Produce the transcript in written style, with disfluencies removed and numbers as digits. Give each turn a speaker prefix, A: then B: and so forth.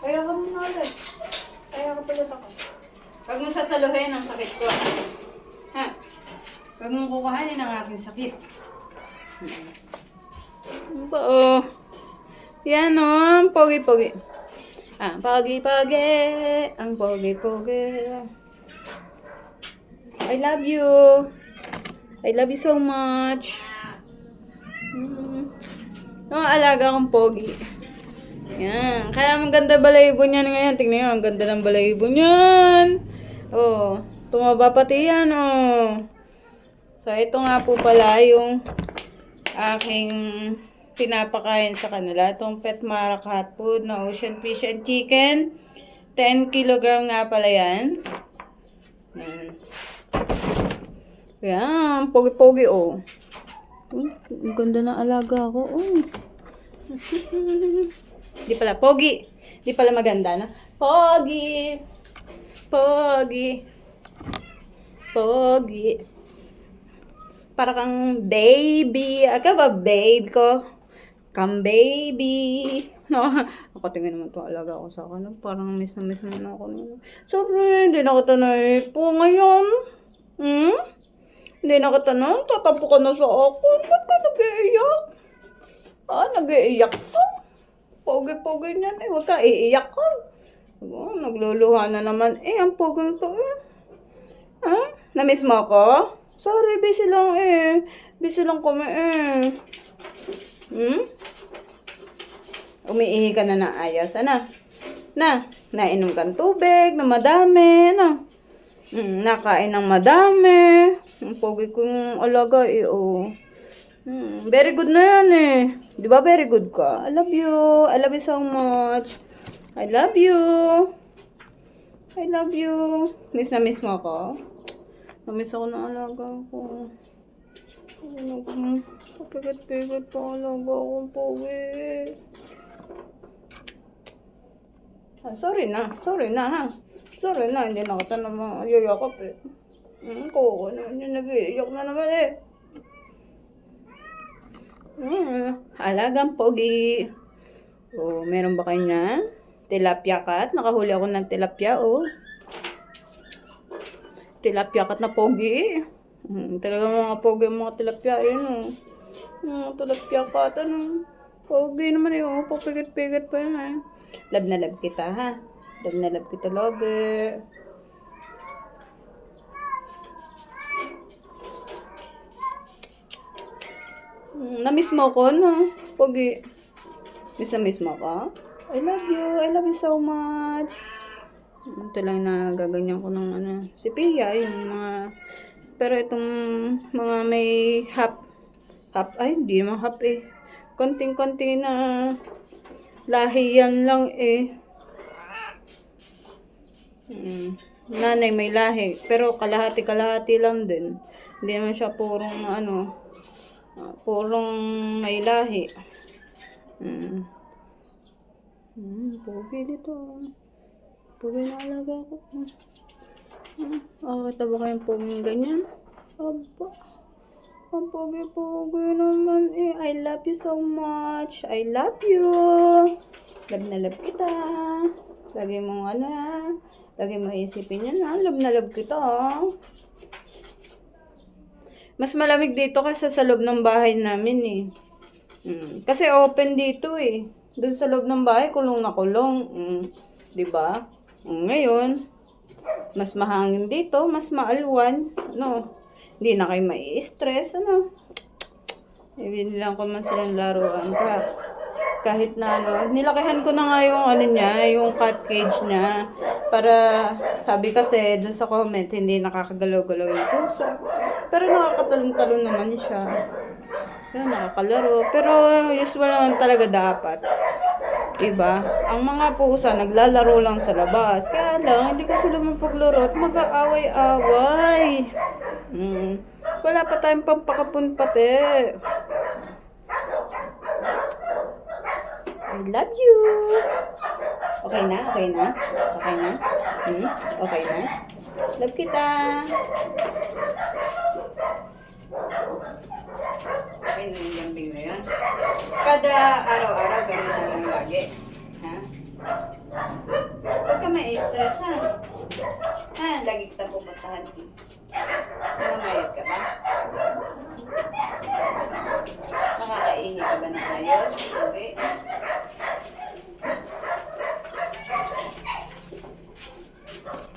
A: Kaya ka muna ulit. Kaya ka pala ako.
B: Huwag mong sasaluhin ang sakit ko. Ha? Huwag mong kukuhanin ang aking sakit. Ano ba, oh? Yan, oh. Pogi-pogi. Ah, pogi-pogi. Ang pogi-pogi. I love you. I love you so much. Alaga akong pogi. Yan. Kaya ang ganda balayibo niyan ngayon. Tingnan nyo, ang ganda ng balayibo niyan. Oh, tumaba pati yan, oh. So, ito nga po pala yung aking pinapakain sa kanila. Itong Petmara cat food na ocean fish and chicken. 10 kilogram nga pala yan. Yan. Yan, pogi-pogi, oh. Ang ganda na alaga ko, oh. Di pala, pogi. Di pala maganda, no? Pogi. Pogi. Pogi. Para kang baby. Aka ba, babe ko? Come, baby. No, ako tingin naman itong alaga ko sa akin. Parang miss na ako. Sorry, hindi na kita naipo ngayon. Hindi na kita na. Tatapo ka na sa akin. Ba't ka nag-iiyak? Nag-iiyak ka? Pogi-pogi niyan eh. Huwag ka iiyak ka. Oh, nagluluha na naman eh. Ang pogong to eh. Ha? Namiss mo ako? Sorry, busy lang eh. Busy lang kami eh. Umiihi ka na ng ayos. Ano? Nainom kang tubig na madami. Ano? Nakain ng madami. Ang pogi kong alaga eh. Oh. Very good na yan eh. Di ba very good ka? I love you. I love you so much. I love you. I love you. Miss na miss mo ako? Namiss ako ng alaga ko. Papigat-pigat pa alaga akong pogi. Sorry na ha. Sorry na, hindi na kita naman yayakap eh. Koko naman yung nag-iiyak na naman eh. Alagang pogi. Oh, meron ba kayo niyan? Tilapia cat. Nakahuli ako ng tilapia, oh. Tilapia cat na pogi. Talagang mga pogi ang mga tilapia, yun, oh. Tilapia cat, ano. Pogi naman yun, oh. Papigat-pigat pa yun, eh. Love na love kita, ha? Love na love kita, lagi. Namiss mo ko, no? Pogi. Miss mo ko? I love you. I love you so much. Ito lang na gaganyan ko ng ano. Si Pia, yung mga... Pero itong mga may half. Ay, hindi naman half eh. Konting-konting na lahi yan lang eh. Nanay may lahi. Pero kalahati-kalahati lang din. Hindi naman siya purong ano... purong may lahi. Pogi dito. Pogi na alaga ko. Kita ba kayong pogi ganyan? Aba. Ang pogi-pogi naman eh. I love you so much. I love you. Love na love kita. Lagi mong lagi mo isipin yan ha. Love na love kita ha. Mas malamig dito kasi sa loob ng bahay namin eh. Kasi open dito eh. Doon sa loob ng bahay, kulong na kulong. Diba? Ngayon, mas mahangin dito, mas maalwan. No? Hindi na kayo mai-stress. Ano? Ibinilang ko man silang laruan. Kahit na nilakihan ko na nga yung yung cat cage niya. Para, sabi kasi, dun sa comment, hindi nakakagalaw-galaw yung puso. Pero nakakatalon-talon naman siya. Yan, nakakalaro. Pero, usual naman talaga dapat. Diba? Ang mga pusa, naglalaro lang sa labas. Kaya lang, hindi ko sila mapaglaro at mag-aaway-away. Wala pa tayong pampakapun pati. I love you. Okay na? Okay na? Okay na? Okay na? Love kita. Okay na yung lambing na yan. Kada araw-araw, gano'n na lang lagi. Ha? Huwag ka ma-stress, ha? Ha? Lagi kita pupuntahan. Mamayat ka ba?